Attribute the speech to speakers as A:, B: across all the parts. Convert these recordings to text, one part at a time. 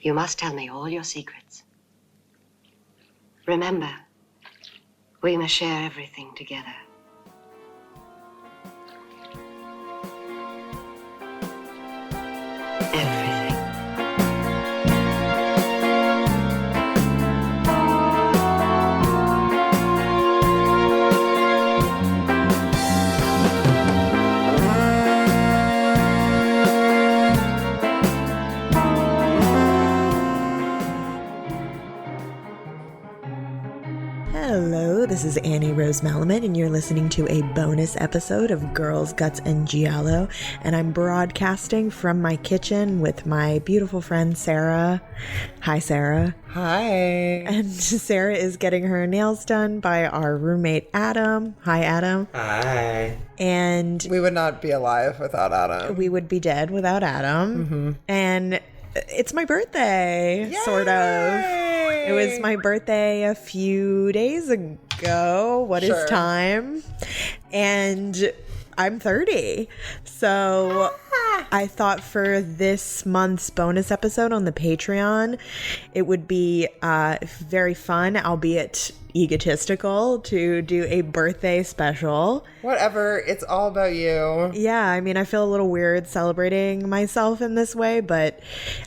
A: You must tell me all your secrets. Remember, we must share everything together. Everything.
B: Hello, this is Annie Rose Malamet, and you're listening to a bonus episode of Girls, Guts, and Giallo, and I'm broadcasting from my kitchen with my beautiful friend, Sarah. Hi, Sarah.
C: Hi.
B: And Sarah is getting her nails done by our roommate, Adam. Hi, Adam.
C: Hi.
B: And
C: we would not be alive without Adam.
B: We would be dead without Adam.
C: Mm-hmm.
B: And it's my birthday, sort of. It was my birthday a few days ago. What is time? And I'm 30. So I thought for this month's bonus episode on the Patreon, it would be very fun, albeit egotistical, to do a birthday special.
C: Whatever. It's all about you.
B: Yeah, I mean, I feel a little weird celebrating myself in this way, but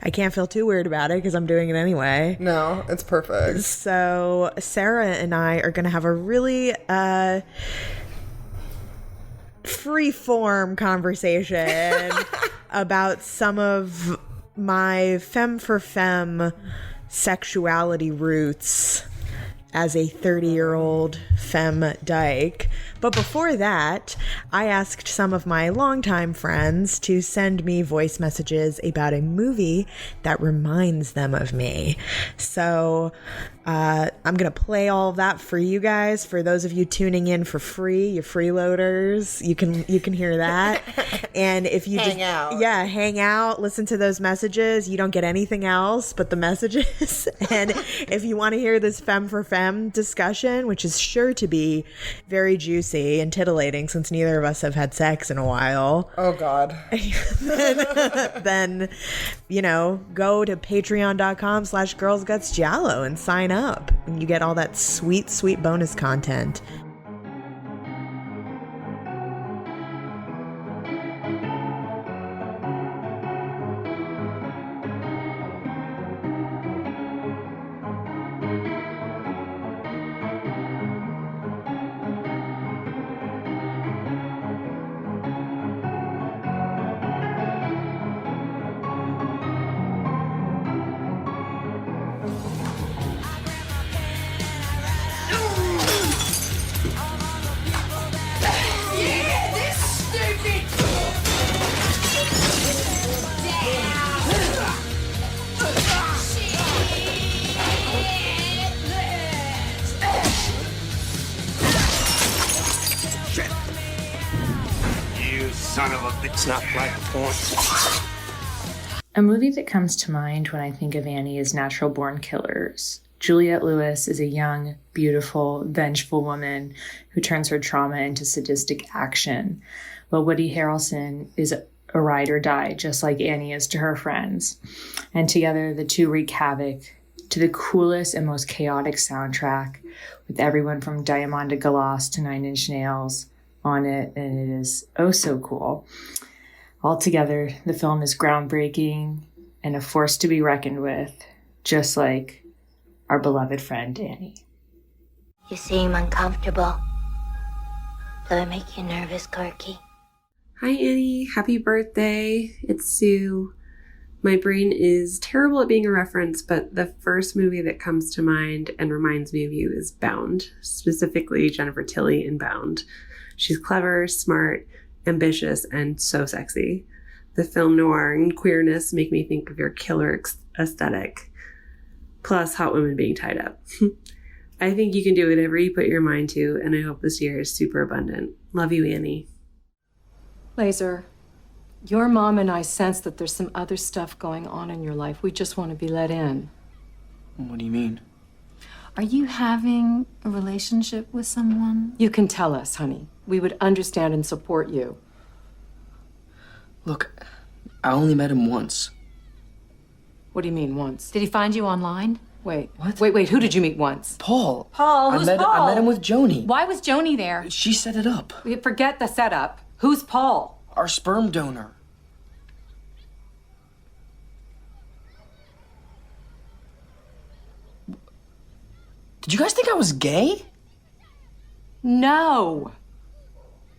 B: I can't feel too weird about it because I'm doing it anyway.
C: No, it's perfect.
B: So Sarah and I are going to have a really free-form conversation about some of my Femme4Femme sexuality roots as a 30-year-old femme dyke. But before that, I asked some of my longtime friends to send me voice messages about a movie that reminds them of me. So I'm going to play all of that for you guys. For those of you tuning in for free, you freeloaders, you can hear that. And if you
C: hang
B: out, listen to those messages. You don't get anything else but the messages. And if you want to hear this Femme4Femme discussion, which is sure to be very juicy and titillating since neither of us have had sex in a while.
C: Oh, God.
B: then, go to patreon.com/girlsgutsgiallo and sign up. And you get all that sweet, sweet bonus content.
D: It's not like porn.
E: A movie that comes to mind when I think of Annie is Natural Born Killers. Juliette Lewis is a young, beautiful, vengeful woman who turns her trauma into sadistic action, while Woody Harrelson is a ride or die, just like Annie is to her friends. And together, the two wreak havoc to the coolest and most chaotic soundtrack, with everyone from Diamond Galas to Nine Inch Nails on it, and it is oh so cool. Altogether, the film is groundbreaking and a force to be reckoned with, just like our beloved friend Annie.
F: You seem uncomfortable. Do I make you nervous, Corky?
G: Hi, Annie. Happy birthday. It's Sue. My brain is terrible at being a reference, but the first movie that comes to mind and reminds me of you is Bound, specifically Jennifer Tilly in Bound. She's clever, smart, ambitious, and so sexy. The film noir and queerness make me think of your killer aesthetic, plus hot women being tied up. I think you can do whatever you put your mind to, and I hope this year is super abundant. Love you, Annie.
H: Laser, your mom and I sense that there's some other stuff going on in your life. We just want to be let in.
D: What do you mean?
H: Are you having a relationship with someone? You can tell us, honey. We would understand and support you.
D: Look, I only met him once.
H: What do you mean, once? Did he find you online? Wait.
D: What?
H: Wait, who did you meet once?
D: Paul.
H: Paul? Who's Paul?
D: I met him with Joni.
H: Why was Joni there?
D: She set it up.
H: Forget the setup. Who's Paul?
D: Our sperm donor. Did you guys think I was gay?
H: No.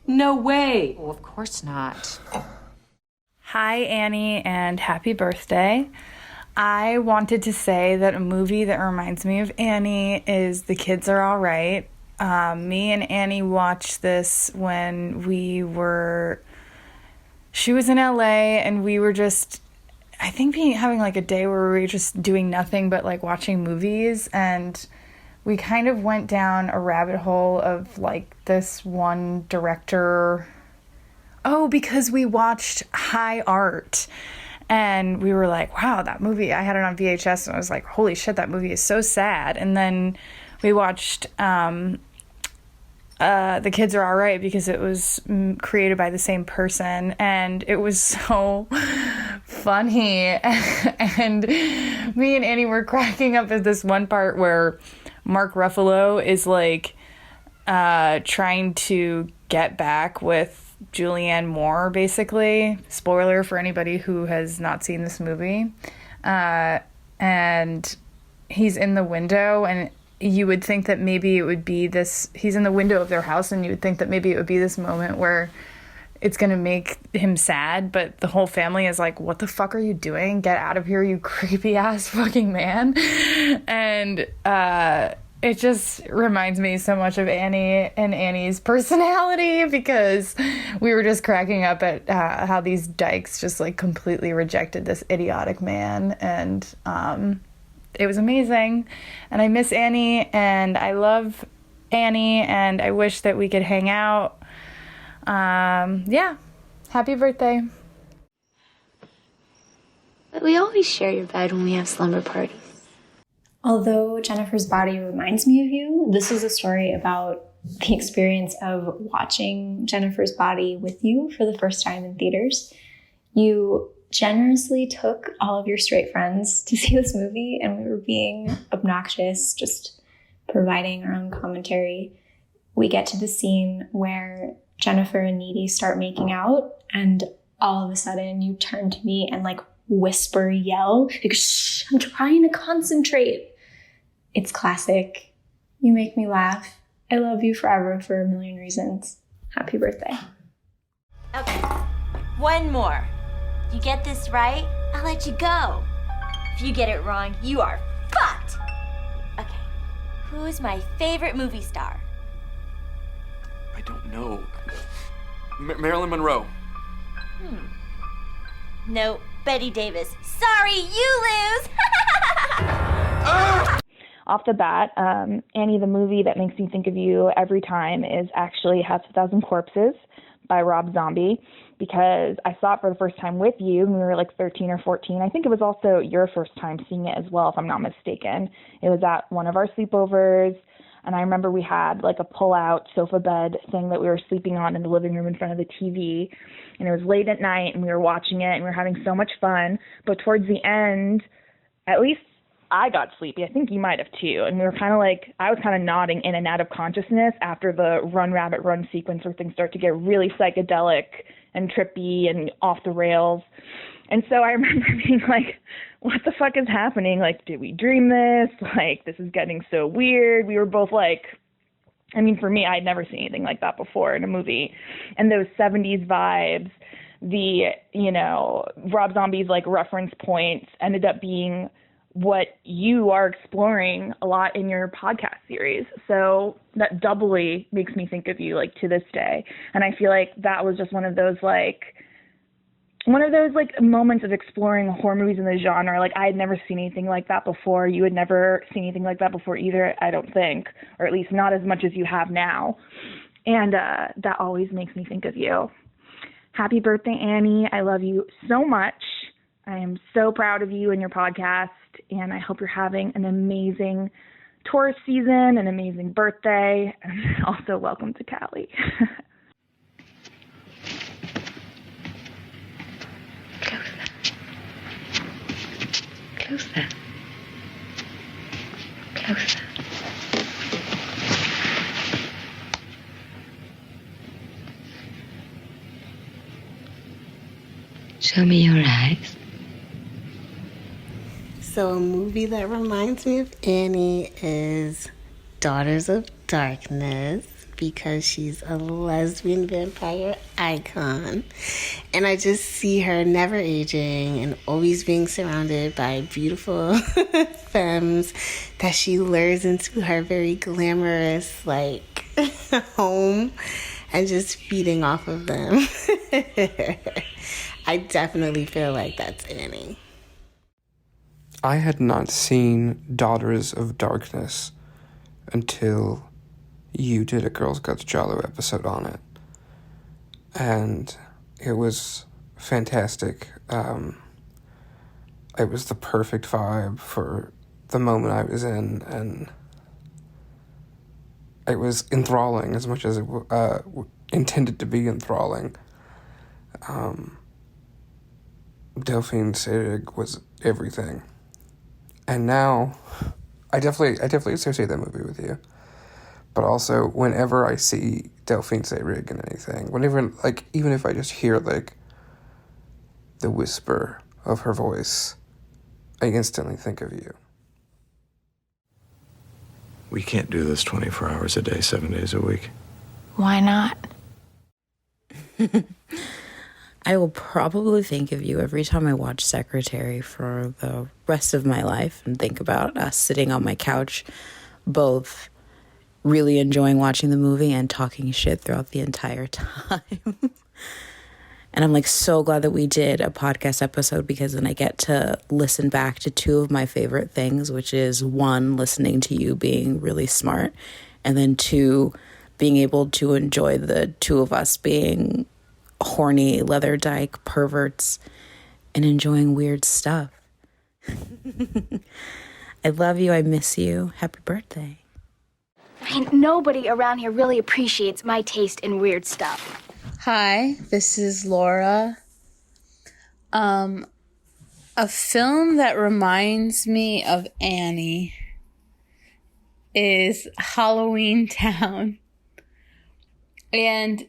H: No way. Oh, of course not.
I: Hi, Annie, and happy birthday. I wanted to say that a movie that reminds me of Annie is The Kids Are All Right. Me and Annie watched this when she was in LA, and we were just, I think, having like a day where we were just doing nothing but like watching movies, and we kind of went down a rabbit hole of like this one director. Oh, because we watched High Art, and we were like, wow, that movie, I had it on VHS, and I was like, holy shit, that movie is so sad. And then we watched The Kids Are All Right because it was created by the same person, and it was so funny. And me and Annie were cracking up at this one part where Mark Ruffalo is like trying to get back with Julianne Moore, basically. Spoiler for anybody who has not seen this movie. And he's in the window, and you would think that maybe it would be this, he's in the window of their house, and you would think that maybe it would be this moment where it's going to make him sad, but the whole family is like, what the fuck are you doing? Get out of here, you creepy ass fucking man. And it just reminds me so much of Annie and Annie's personality, because we were just cracking up at how these dykes just like completely rejected this idiotic man. And it was amazing. And I miss Annie, and I love Annie, and I wish that we could hang out. Yeah, happy birthday.
F: But we always share your bed when we have slumber parties.
J: Although Jennifer's Body reminds me of you, this is a story about the experience of watching Jennifer's Body with you for the first time in theaters. You generously took all of your straight friends to see this movie, and we were being obnoxious, just providing our own commentary. We get to the scene where Jennifer and Needy start making out, and all of a sudden you turn to me and like whisper, yell, like, shh, I'm trying to concentrate. It's classic. You make me laugh. I love you forever for a million reasons. Happy birthday.
F: Okay, one more. If you get this right, I'll let you go. If you get it wrong, you are fucked. Okay, who's my favorite movie star?
D: I don't know. Marilyn Monroe.
F: No, Betty Davis. Sorry, you lose.
K: Off the bat, Annie, the movie that makes me think of you every time is actually House of Thousand Corpses by Rob Zombie, because I saw it for the first time with you when we were like 13 or 14. I think it was also your first time seeing it as well, if I'm not mistaken. It was at one of our sleepovers, and I remember we had like a pull-out sofa bed thing that we were sleeping on in the living room in front of the TV, and it was late at night, and we were watching it, and we were having so much fun. But towards the end, at least I got sleepy. I think you might have too. And we were kind of like, I was kind of nodding in and out of consciousness after the run, rabbit, run sequence where things start to get really psychedelic and trippy and off the rails. And so I remember being like, what the fuck is happening? Like, did we dream this? Like, this is getting so weird. We were both like, I mean, for me, I'd never seen anything like that before in a movie. And those 70s vibes, the, you know, Rob Zombie's like reference points ended up being what you are exploring a lot in your podcast series. So that doubly makes me think of you like to this day. And I feel like that was just one of those moments of exploring horror movies in the genre. Like, I had never seen anything like that before. You had never seen anything like that before either, I don't think, or at least not as much as you have now. And that always makes me think of you. Happy birthday, Annie. I love you so much. I am so proud of you and your podcast, and I hope you're having an amazing tourist season, an amazing birthday, and also welcome to Cali.
F: Close
A: Closer. Closer. Show me your eyes.
L: So a movie that reminds me of Annie is Daughters of Darkness, because she's a lesbian vampire icon. And I just see her never aging and always being surrounded by beautiful femmes that she lures into her very glamorous, like, home and just feeding off of them. I definitely feel like that's Annie.
M: I had not seen Daughters of Darkness until you did a Girls Guts Jalo episode on it. And it was fantastic. It was the perfect vibe for the moment I was in, and it was enthralling as much as it intended to be enthralling. Delphine Seyrig was everything. And now, I definitely associate that movie with you. But also, whenever I see Delphine Seyrig in anything, whenever, like, even if I just hear, like, the whisper of her voice, I instantly think of you.
N: We can't do this 24 hours a day, 7 days a week.
O: Why not?
P: I will probably think of you every time I watch Secretary for the rest of my life and think about us sitting on my couch, both really enjoying watching the movie and talking shit throughout the entire time. And I'm like so glad that we did a podcast episode, because then I get to listen back to two of my favorite things, which is one, listening to you being really smart, and then two, being able to enjoy the two of us being horny leather dyke perverts and enjoying weird stuff. I love you. I miss you. Happy birthday.
O: I mean, nobody around here really appreciates my taste in weird stuff.
Q: Hi, this is Laura. A film that reminds me of Annie is Halloween Town. And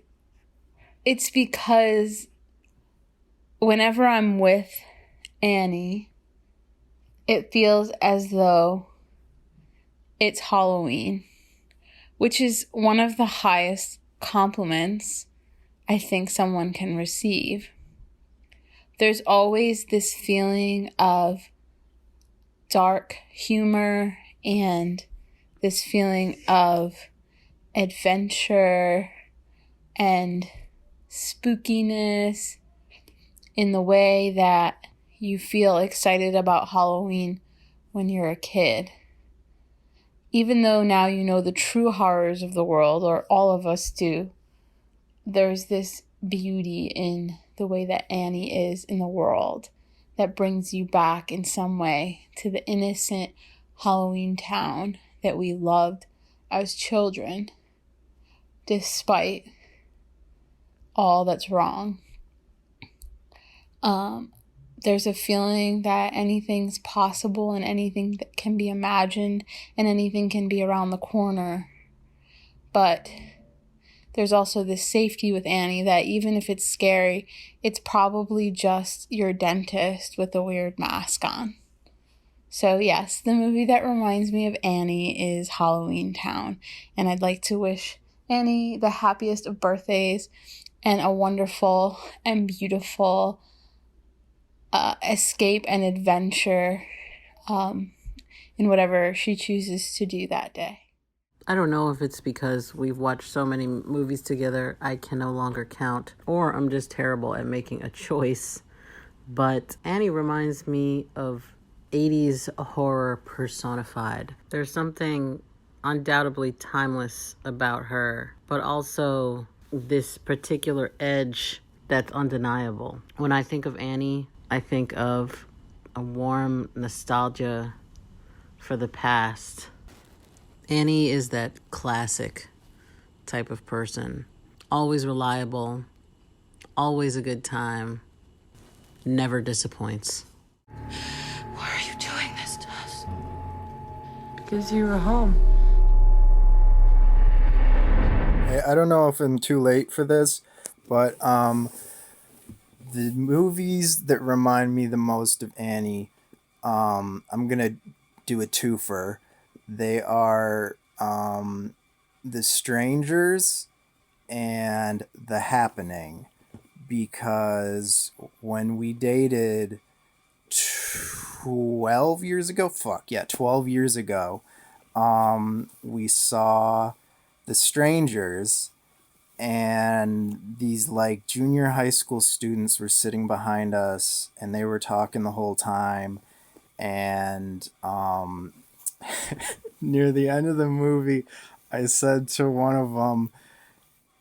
Q: it's because whenever I'm with Annie, it feels as though it's Halloween, which is one of the highest compliments I think someone can receive. There's always this feeling of dark humor and this feeling of adventure and spookiness in the way that you feel excited about Halloween when you're a kid. Even though now you know the true horrors of the world, or all of us do, there's this beauty in the way that Annie is in the world that brings you back in some way to the innocent Halloween Town that we loved as children, despite all that's wrong. There's a feeling that anything's possible and anything that can be imagined and anything can be around the corner. But there's also this safety with Annie that even if it's scary, it's probably just your dentist with a weird mask on. So yes, the movie that reminds me of Annie is Halloween Town. And I'd like to wish Annie the happiest of birthdays and a wonderful and beautiful escape and adventure in whatever she chooses to do that day.
R: I don't know if it's because we've watched so many movies together I can no longer count, or I'm just terrible at making a choice, but Annie reminds me of 80s horror personified. There's something undoubtedly timeless about her, but also this particular edge that's undeniable. When I think of Annie, I think of a warm nostalgia for the past. Annie is that classic type of person. Always reliable, always a good time, never disappoints.
S: What are you doing?
H: Because you were home.
S: I don't know if I'm too late for this, but the movies that remind me the most of Annie, I'm gonna do a twofer. They are The Strangers and The Happening, because when we dated 12 years ago, 12 years ago, we saw The Strangers, and these like junior high school students were sitting behind us and they were talking the whole time, and near the end of the movie I said to one of them,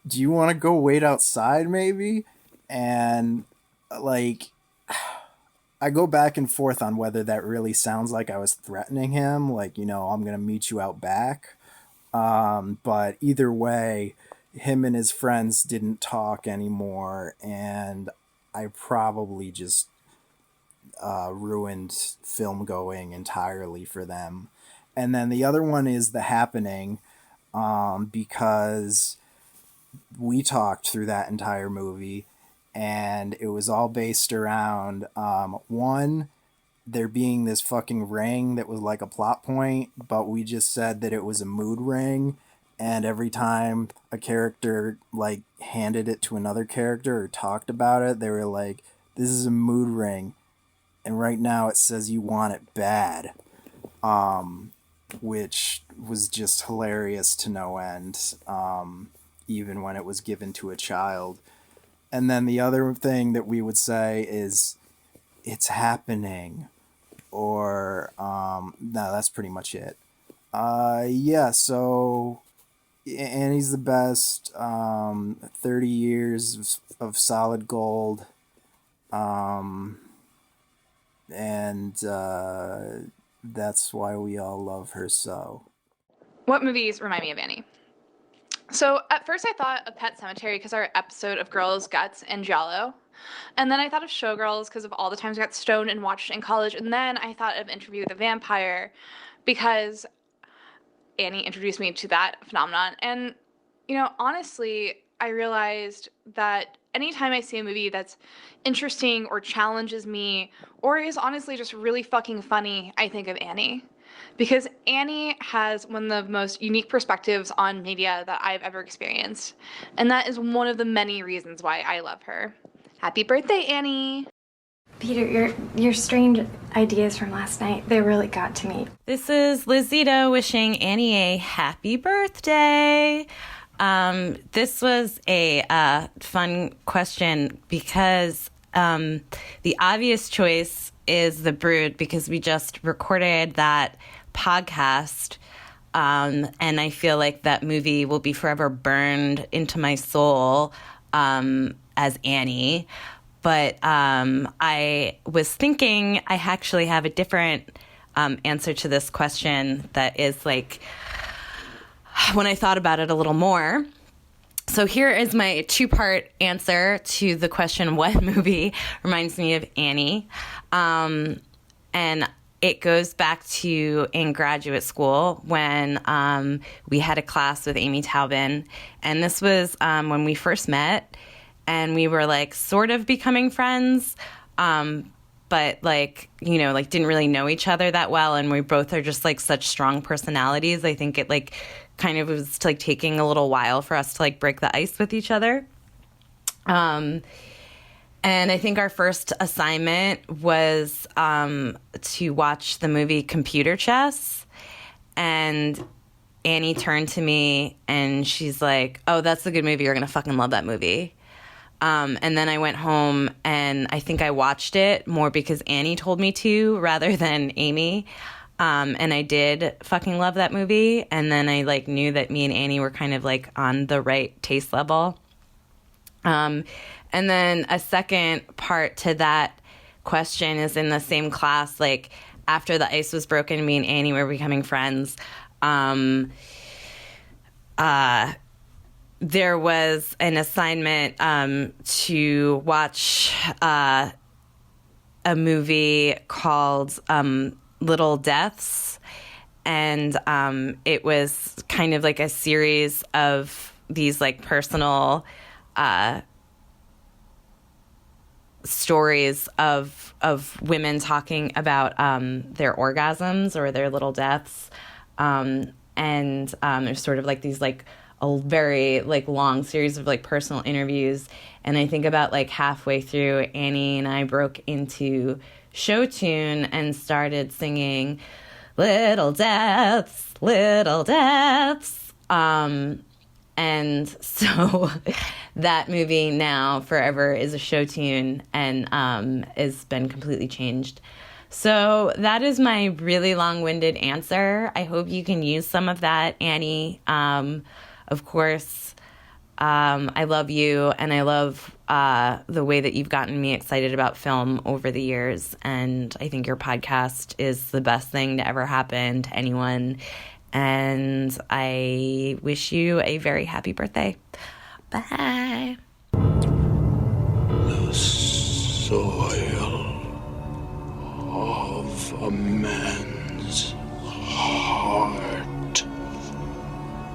S: do you want to go wait outside maybe? And like, I go back and forth on whether that really sounds like I was threatening him, like, you know, I'm gonna meet you out back. But either way, him and his friends didn't talk anymore, and I probably just ruined film going entirely for them. And then the other one is The Happening, because we talked through that entire movie, and it was all based around one, there being this fucking ring that was like a plot point, but we just said that it was a mood ring, and every time a character like handed it to another character or talked about it, they were like, this is a mood ring, and right now it says you want it bad, which was just hilarious to no end, even when it was given to a child. And then the other thing that we would say is, it's happening, or no, that's pretty much it. Yeah, so Annie's the best. 30 years of solid gold, and that's why we all love her so.
T: What movies remind me of Annie? So at first I thought of Pet Sematary because our episode of Girls, Guts, and Giallo. And then I thought of Showgirls because of all the times I got stoned and watched in college. And then I thought of Interview with a Vampire because Annie introduced me to that phenomenon. And, you know, honestly, I realized that anytime I see a movie that's interesting or challenges me or is honestly just really fucking funny, I think of Annie. Because Annie has one of the most unique perspectives on media that I've ever experienced. And that is one of the many reasons why I love her. Happy birthday, Annie!
J: Peter, your strange ideas from last night, they really got to me.
U: This is Lizita wishing Annie a happy birthday. This was a fun question because the obvious choice is The Brood, because we just recorded that podcast, and I feel like that movie will be forever burned into my soul as Annie. But I was thinking I actually have a different answer to this question that is like, when I thought about it a little more. So here is my two-part answer to the question, what movie reminds me of Annie? And it goes back to in graduate school when we had a class with Amy Taubin. And this was when we first met, and we were like sort of becoming friends, but like, you know, like didn't really know each other that well. And we both are just like such strong personalities. I think it like kind of was like taking a little while for us to like break the ice with each other. And I think our first assignment was to watch the movie Computer Chess. And Annie turned to me and she's like, oh, that's a good movie. You're going to fucking love that movie. And then I went home and I think I watched it more because Annie told me to rather than Amy. And I did fucking love that movie. And then I like knew that me and Annie were kind of like on the right taste level. And then a second part to that question is in the same class, like after the ice was broken, me and Annie were becoming friends. There was an assignment to watch a movie called Little Deaths. and it was kind of like a series of these like personal stories of women talking about their orgasms or their little deaths, and there's sort of like these like a very like long series of like personal interviews. And I think about like halfway through, Annie and I broke into show tune and started singing little deaths, little deaths. And so that movie now forever is a show tune and has been completely changed. So that is my really long-winded answer. I hope you can use some of that, Annie. Of course, I love you, and I love the way that you've gotten me excited about film over the years. And I think your podcast is the best thing to ever happen to anyone. And I wish you a very happy birthday. Bye.
N: The soil of a man's heart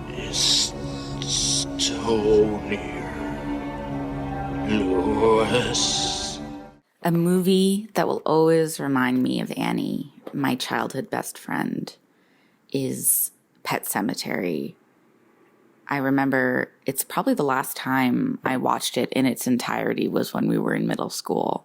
N: is stonier, Lewis.
C: A movie that will always remind me of Annie, my childhood best friend, is Pet Sematary. I remember it's probably the last time I watched it in its entirety was when we were in middle school.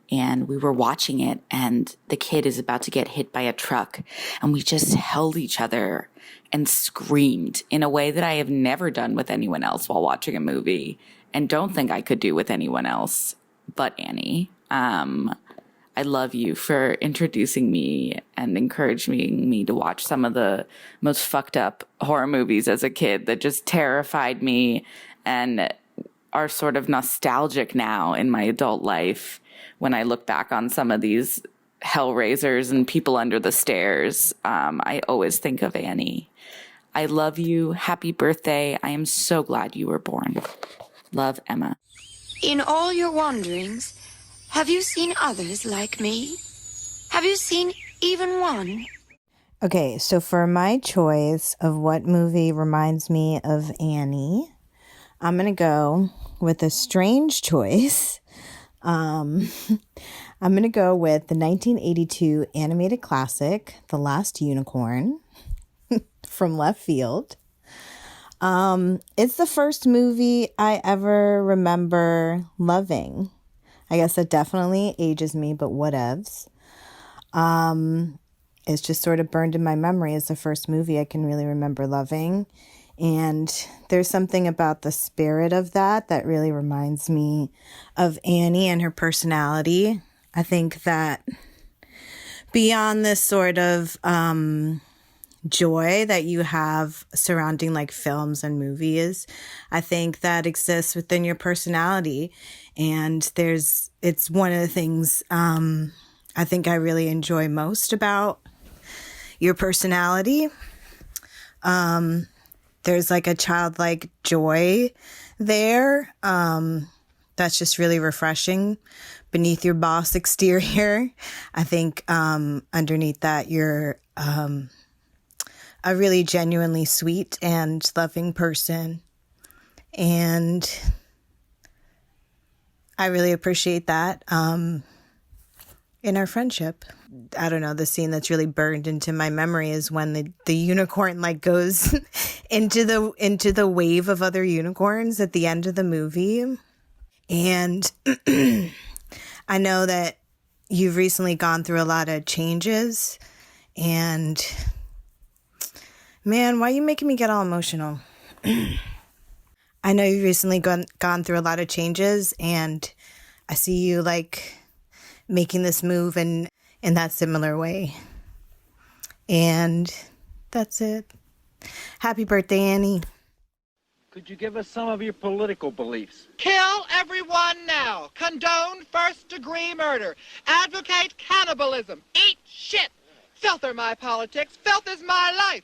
C: And we were watching it, and the kid is about to get hit by a truck. And we just held each other and screamed in a way that I have never done with anyone else while watching a movie, and don't think I could do with anyone else but Annie. I love you for introducing me and encouraging me to watch some of the most fucked up horror movies as a kid that just terrified me and are sort of nostalgic now in my adult life when I look back on some of these Hellraisers and People Under the Stairs. I always think of Annie. I love you. Happy birthday. I am so glad you were born. Love, Emma.
V: In all your wanderings, have you seen others like me? Have you seen even one?
B: Okay, so for my choice of what movie reminds me of Annie, I'm going to go with a strange choice. I'm going to go with the 1982 animated classic, The Last Unicorn, from left field. It's the first movie I ever remember loving. I guess that definitely ages me, but whatevs. It's just sort of burned in my memory as the first movie I can really remember loving. And there's something about the spirit of that really reminds me of Annie and her personality. I think that beyond this sort of joy that you have surrounding like films and movies, I think that exists within your personality. And it's one of the things I think I really enjoy most about your personality. There's like a childlike joy there that's just really refreshing beneath your boss exterior. I think underneath that you're a really genuinely sweet and loving person. And I really appreciate that in our friendship. I don't know, the scene that's really burned into my memory is when the unicorn like goes into the wave of other unicorns at the end of the movie. And I know that you've recently gone through a lot of changes, and man, why are you making me get all emotional? I know you've recently gone through a lot of changes, and I see you like making this move in that similar way. And that's it. Happy birthday, Annie.
W: Could you give us some of your political beliefs?
X: Kill everyone now. Condone first-degree murder. Advocate cannibalism. Eat shit. Filth are my politics. Filth is my life.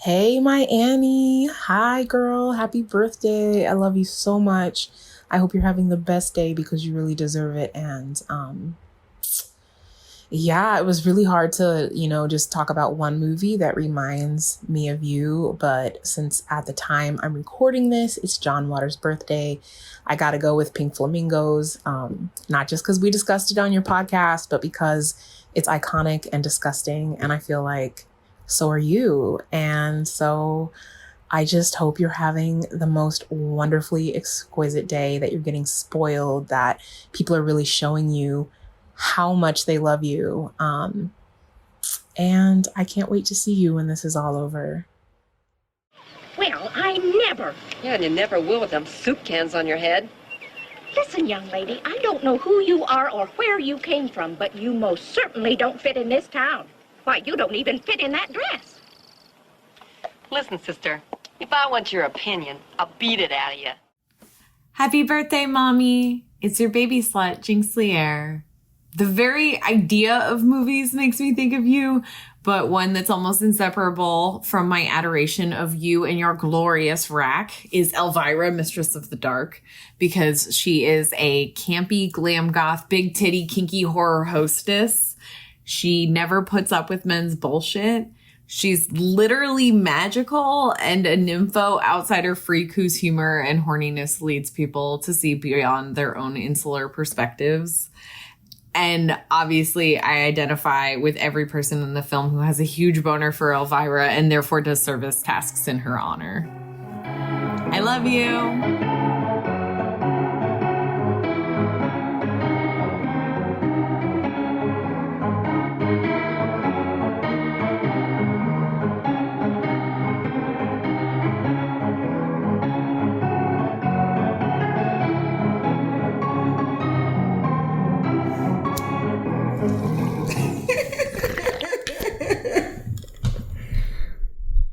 Y: Hey, my Annie. Hi, girl. Happy birthday. I love you so much. I hope you're having the best day because you really deserve it. And Yeah, it was really hard to, just talk about one movie that reminds me of you. But since at the time I'm recording this, it's John Waters' birthday, I got to go with Pink Flamingos. Not just because we discussed it on your podcast, but because it's iconic and disgusting. And I feel like so are you. And so I just hope you're having the most wonderfully exquisite day, that you're getting spoiled, that people are really showing you how much they love you. And I can't wait to see you when this is all over.
D: Well, I never.
E: Yeah, and you never will with them soup cans on your head.
D: Listen, young lady, I don't know who you are or where you came from, but you most certainly don't fit in this town. Why, you don't even fit in that dress.
E: Listen, sister, if I want your opinion, I'll beat it out of you.
G: Happy birthday, Mommy. It's your baby slut, Jinx Lear. The very idea of movies makes me think of you, but one that's almost inseparable from my adoration of you and your glorious rack is Elvira, Mistress of the Dark, because she is a campy, glam goth, big titty, kinky horror hostess. She never puts up with men's bullshit. She's literally magical and a nympho outsider freak whose humor and horniness leads people to see beyond their own insular perspectives. And obviously, I identify with every person in the film who has a huge boner for Elvira and therefore does service tasks in her honor. I love you.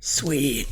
B: Sweet.